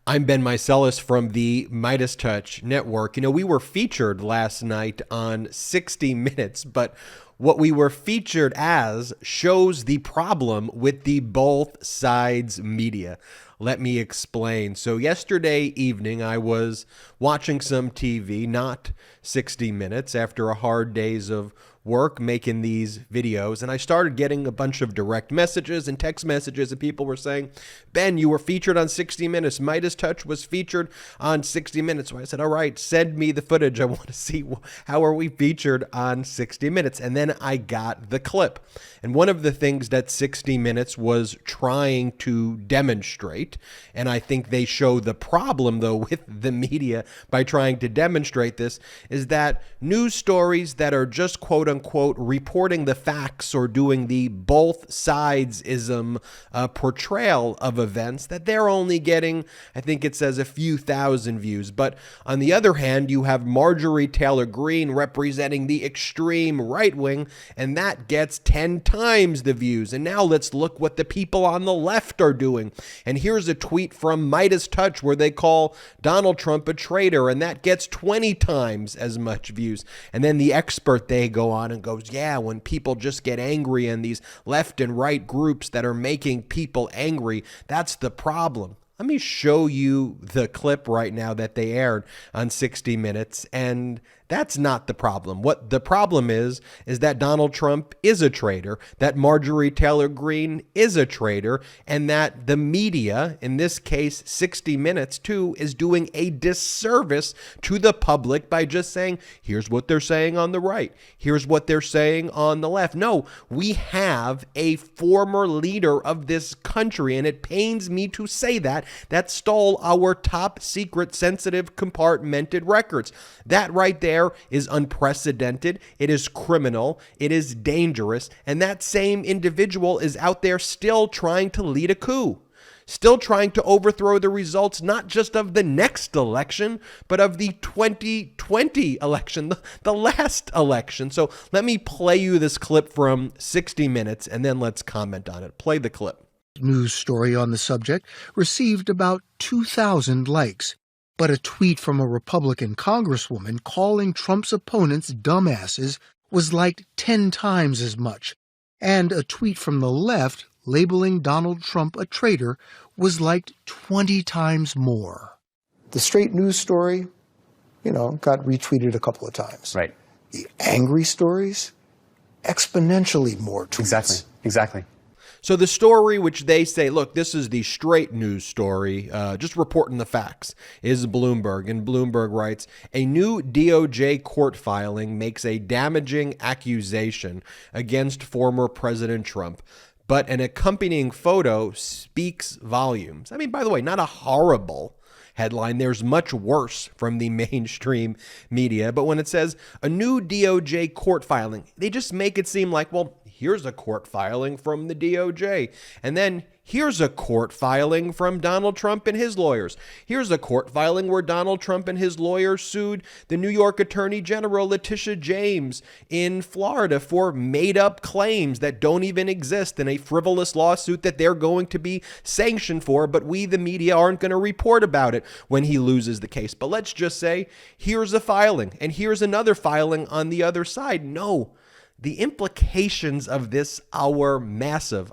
I'm Ben Meiselas from the MeidasTouch Network. We were featured last night on 60 Minutes, but what we were featured as shows the problem with the both sides media. Let me explain. So yesterday evening, I was watching some TV, not 60 Minutes, after a hard days of work making these videos, and I started getting a bunch of direct messages and text messages, and people were saying, Ben, you were featured on 60 Minutes. MeidasTouch was featured on 60 Minutes. So I said, all right, send me the footage. I want to see how are we featured on 60 Minutes. And then I got the clip. And one of the things that 60 Minutes was trying to demonstrate, and I think they show the problem, though, with the media by trying to demonstrate this, is that news stories that are just quote unquote reporting the facts or doing the both sides-ism portrayal of events, that they're only getting, I think it says, a few thousand views. But on the other hand, you have Marjorie Taylor Greene representing the extreme right wing, and that gets 10 times the views. And now let's look what the people on the left are doing. And here's a tweet from MeidasTouch where they call Donald Trump a traitor, and that gets 20 times as much views. And then the expert, they go on and goes, yeah, when people just get angry and these left and right groups that are making people angry, that's the problem. Let me show you the clip right now that they aired on 60 Minutes, and that's not the problem. What the problem is that Donald Trump is a traitor, that Marjorie Taylor Greene is a traitor, and that the media, in this case 60 Minutes too, is doing a disservice to the public by just saying, here's what they're saying on the right, here's what they're saying on the left. No, we have a former leader of this country, and it pains me to say that stole our top secret sensitive compartmented records. That right there is unprecedented. It is criminal. It is dangerous. And that same individual is out there still trying to lead a coup, still trying to overthrow the results, not just of the next election, but of the 2020 election, the last election. So let me play you this clip from 60 Minutes, and then let's comment on it. Play the clip. News story on the subject received about 2,000 likes. But a tweet from a Republican congresswoman calling Trump's opponents dumbasses was liked 10 times as much. And a tweet from the left labeling Donald Trump a traitor was liked 20 times more. The straight news story, got retweeted a couple of times. Right. The angry stories, exponentially more tweets. Exactly. So the story which they say, look, this is the straight news story, just reporting the facts, is Bloomberg. And Bloomberg writes, a new DOJ court filing makes a damaging accusation against former President Trump, but an accompanying photo speaks volumes. I mean, by the way, not a horrible headline. There's much worse from the mainstream media. But when it says a new DOJ court filing, they just make it seem like, well, here's a court filing from the DOJ. And then here's a court filing from Donald Trump and his lawyers. Here's a court filing where Donald Trump and his lawyers sued the New York Attorney General Letitia James in Florida for made-up claims that don't even exist in a frivolous lawsuit that they're going to be sanctioned for, but we, the media, aren't going to report about it when he loses the case. But let's just say, here's a filing, and here's another filing on the other side. No. The implications of this are massive.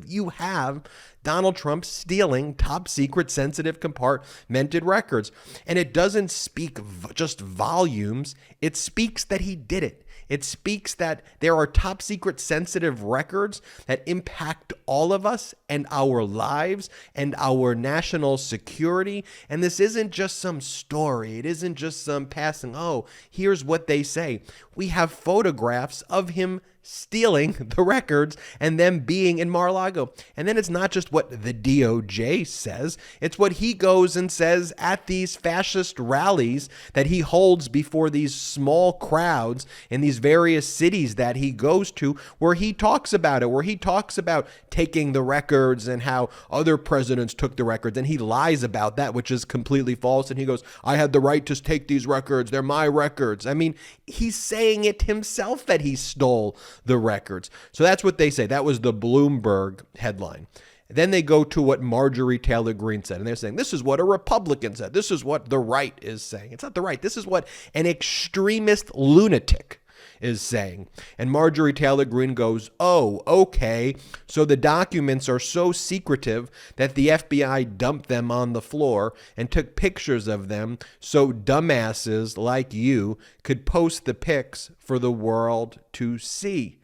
You have Donald Trump stealing top secret sensitive compartmented records. And it doesn't speak just volumes. It speaks that he did it. It speaks that there are top secret sensitive records that impact all of us and our lives and our national security. And this isn't just some story. It isn't just some passing, oh, here's what they say. We have photographs of him stealing the records and them being in Mar-a-Lago. And then it's not just what the DOJ says, it's what he goes and says at these fascist rallies that he holds before these small crowds in these various cities that he goes to, where he talks about it, where he talks about taking the records and how other presidents took the records, and he lies about that, which is completely false. And he goes, I had the right to take these records, they're my records. I mean, he's saying it himself that he stole the records. So that's what they say. That was the Bloomberg headline. Then they go to what Marjorie Taylor Greene said, and they're saying, this is what a Republican said. This is what the right is saying. It's not the right. This is what an extremist lunatic is saying. And Marjorie Taylor Greene goes, oh, okay, so the documents are so secretive that the FBI dumped them on the floor and took pictures of them so dumbasses like you could post the pics for the world to see.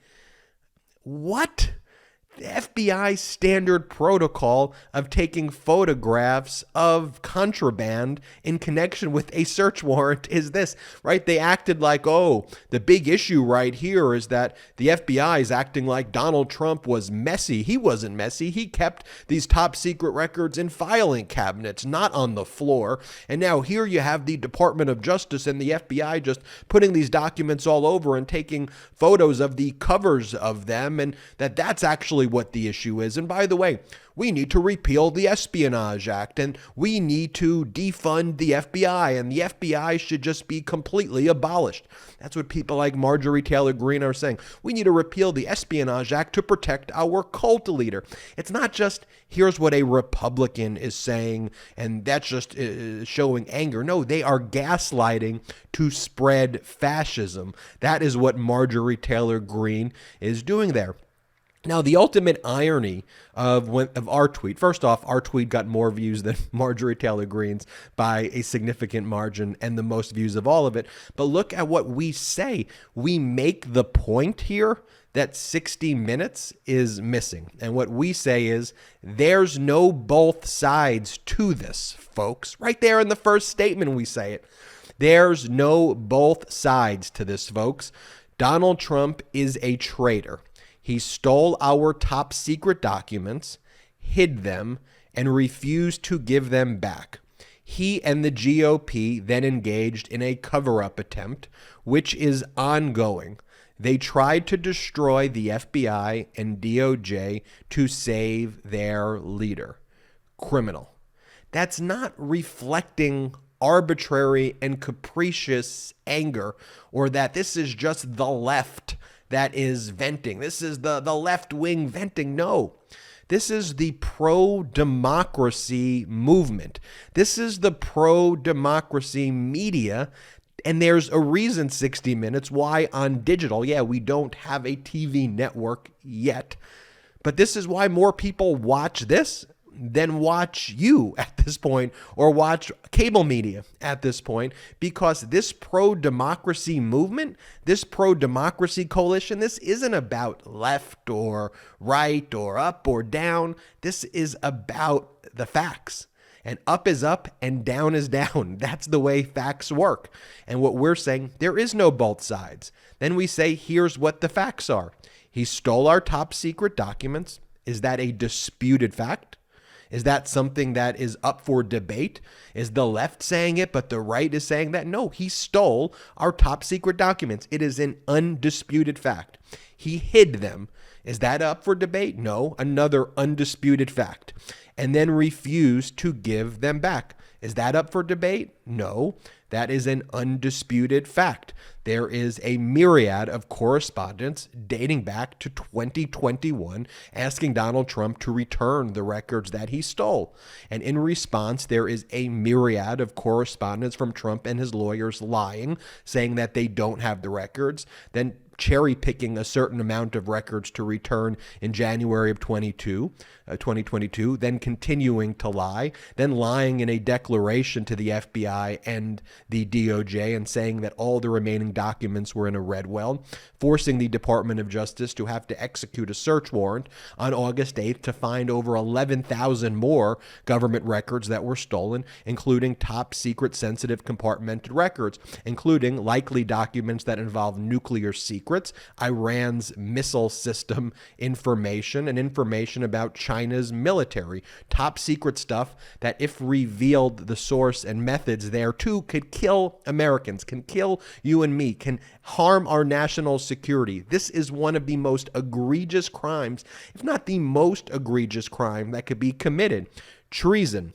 What? The FBI standard protocol of taking photographs of contraband in connection with a search warrant is this, right? They acted like, oh, the big issue right here is that the FBI is acting like Donald Trump was messy. He wasn't messy. He kept these top secret records in filing cabinets, not on the floor. And now here you have the Department of Justice and the FBI just putting these documents all over and taking photos of the covers of them, and that's actually what the issue is. And by the way, we need to repeal the Espionage Act, and we need to defund the FBI, and the FBI should just be completely abolished. That's what people like Marjorie Taylor Greene are saying. We need to repeal the Espionage Act to protect our cult leader. It's not just, here's what a Republican is saying, and that's just showing anger. No, they are gaslighting to spread fascism. That is what Marjorie Taylor Greene is doing there. Now, the ultimate irony of our tweet, first off, our tweet got more views than Marjorie Taylor Greene's by a significant margin and the most views of all of it. But look at what we say. We make the point here that 60 Minutes is missing. And what we say is there's no both sides to this, folks. Right there in the first statement, we say it. There's no both sides to this, folks. Donald Trump is a traitor. He stole our top secret documents, hid them, and refused to give them back. He and the GOP then engaged in a cover-up attempt, which is ongoing. They tried to destroy the FBI and DOJ to save their leader. Criminal. That's not reflecting arbitrary and capricious anger, or that this is just the left that is venting. This is the left wing venting. No, this is the pro-democracy movement. This is the pro-democracy media. And there's a reason 60 Minutes why on digital, yeah, we don't have a TV network yet, but this is why more people watch this than watch you at this point, or watch cable media at this point, because this pro-democracy movement, this pro-democracy coalition, this isn't about left or right or up or down. This is about the facts. And up is up and down is down. That's the way facts work. And what we're saying, there is no both sides. Then we say, here's what the facts are. He stole our top secret documents. Is that a disputed fact? Is that something that is up for debate? Is the left saying it, but the right is saying that? No, he stole our top secret documents. It is an undisputed fact. He hid them. Is that up for debate? No, another undisputed fact. And then refused to give them back. Is that up for debate? No, that is an undisputed fact. There is a myriad of correspondence dating back to 2021 asking Donald Trump to return the records that he stole. And in response, there is a myriad of correspondence from Trump and his lawyers lying, saying that they don't have the records, then cherry picking a certain amount of records to return in January of 2022, then continuing to lie, then lying in a declaration to the FBI and the DOJ and saying that all the remaining documents were in a red well, forcing the Department of Justice to have to execute a search warrant on August 8th to find over 11,000 more government records that were stolen, including top secret sensitive compartmented records, including likely documents that involve nuclear secrets, Iran's missile system information, and information about China's military. Top secret stuff that, if revealed, the source and methods there too, could kill Americans, can kill you and me, can harm our national security. This is one of the most egregious crimes, if not the most egregious crime that could be committed. Treason.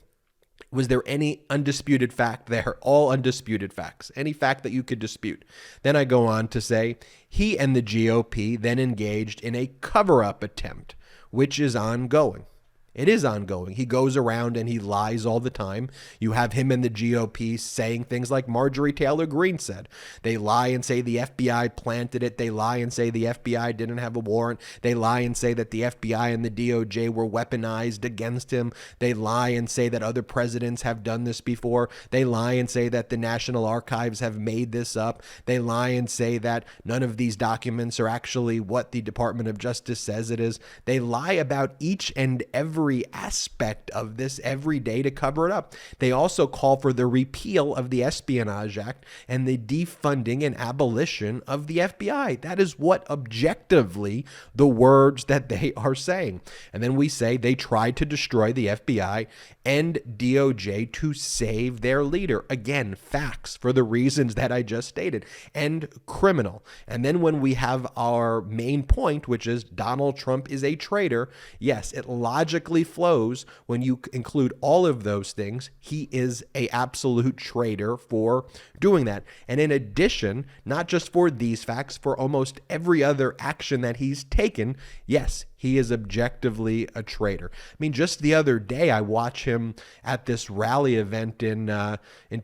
Was there any undisputed fact there? All undisputed facts. Any fact that you could dispute. Then I go on to say, he and the GOP then engaged in a cover-up attempt, which is ongoing. It is ongoing. He goes around and he lies all the time. You have him and the GOP saying things like Marjorie Taylor Greene said. They lie and say the FBI planted it. They lie and say the FBI didn't have a warrant. They lie and say that the FBI and the DOJ were weaponized against him. They lie and say that other presidents have done this before. They lie and say that the National Archives have made this up. They lie and say that none of these documents are actually what the Department of Justice says it is. They lie about each and every aspect of this every day to cover it up. They also call for the repeal of the Espionage Act and the defunding and abolition of the FBI. That is what objectively the words that they are saying. And then we say they tried to destroy the FBI and DOJ to save their leader. Again, facts for the reasons that I just stated, and criminal. And then when we have our main point, which is Donald Trump is a traitor, yes, it logically flows when you include all of those things. He is an absolute traitor for doing that. And in addition, not just for these facts, for almost every other action that he's taken, yes, he is objectively a traitor. I mean, just the other day, I watch him at this rally event in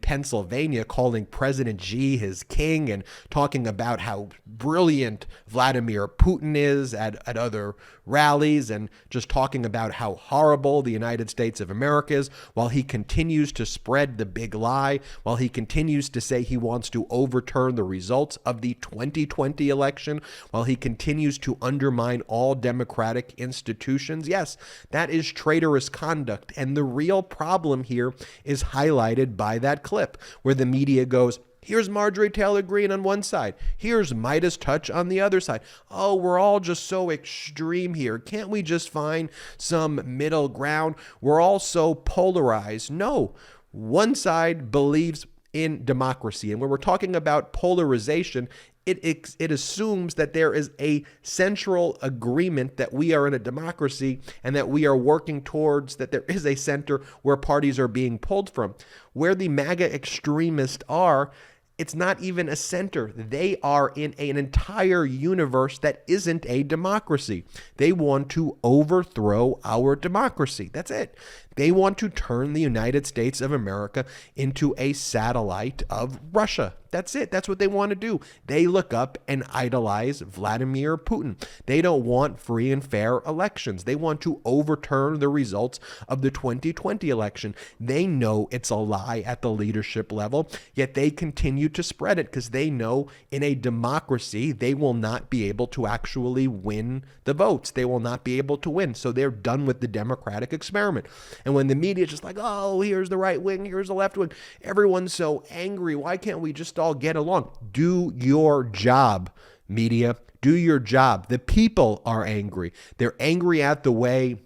Pennsylvania calling President Xi his king and talking about how brilliant Vladimir Putin is at other rallies and just talking about how horrible the United States of America is while he continues to spread the big lie, while he continues to say he wants to overturn the results of the 2020 election, while he continues to undermine all democratic institutions. Yes, that is traitorous conduct. And the real problem here is highlighted by that clip where the media goes, here's Marjorie Taylor Greene on one side. Here's MeidasTouch on the other side. Oh, we're all just so extreme here. Can't we just find some middle ground? We're all so polarized. No, one side believes in democracy. And when we're talking about polarization, it assumes that there is a central agreement that we are in a democracy and that we are working towards, that there is a center where parties are being pulled from. Where the MAGA extremists are, it's not even a center. They are in an entire universe that isn't a democracy. They want to overthrow our democracy. That's it. They want to turn the United States of America into a satellite of Russia. That's it. That's what they want to do. They look up and idolize Vladimir Putin. They don't want free and fair elections. They want to overturn the results of the 2020 election. They know it's a lie at the leadership level, yet they continue to spread it because they know in a democracy, they will not be able to actually win the votes. They will not be able to win. So they're done with the democratic experiment. And when the media is just like, oh, here's the right wing, here's the left wing, everyone's so angry. Why can't we just all get along? Do your job, media. Do your job. The people are angry. They're angry at the way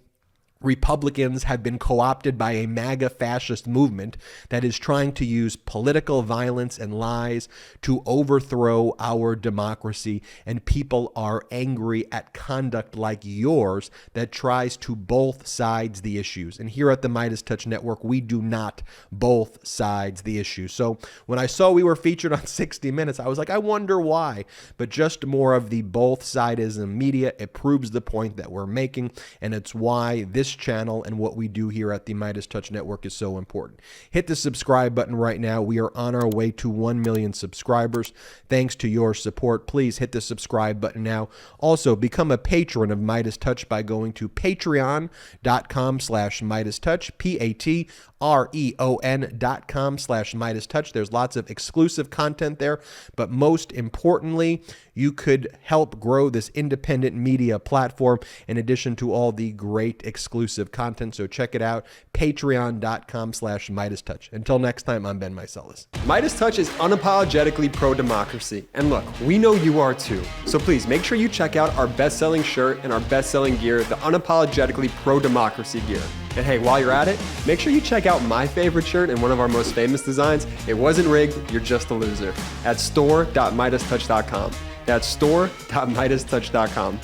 Republicans have been co-opted by a MAGA fascist movement that is trying to use political violence and lies to overthrow our democracy, and people are angry at conduct like yours that tries to both sides the issues. And here at the MeidasTouch Network, we do not both sides the issue. So when I saw we were featured on 60 Minutes, I was like, I wonder why. But just more of the both-sidism media, it proves the point that we're making, and it's why this channel and what we do here at the MeidasTouch Network is so important. Hit the subscribe button right now. We are on our way to 1 million subscribers. Thanks to your support, please hit the subscribe button now. Also, become a patron of MeidasTouch by going to patreon.com/MeidasTouch, patreon.com/MeidasTouch. There's lots of exclusive content there, but most importantly, you could help grow this independent media platform in addition to all the great exclusive content. So check it out, patreon.com/MeidasTouch. Until next time, I'm Ben Meiselas. MeidasTouch is unapologetically pro-democracy. And look, we know you are too. So please make sure you check out our best-selling shirt and our best-selling gear, the unapologetically pro-democracy gear. And hey, while you're at it, make sure you check out my favorite shirt and one of our most famous designs. It wasn't rigged, you're just a loser. At store.MeidasTouch.com. That's store.MeidasTouch.com.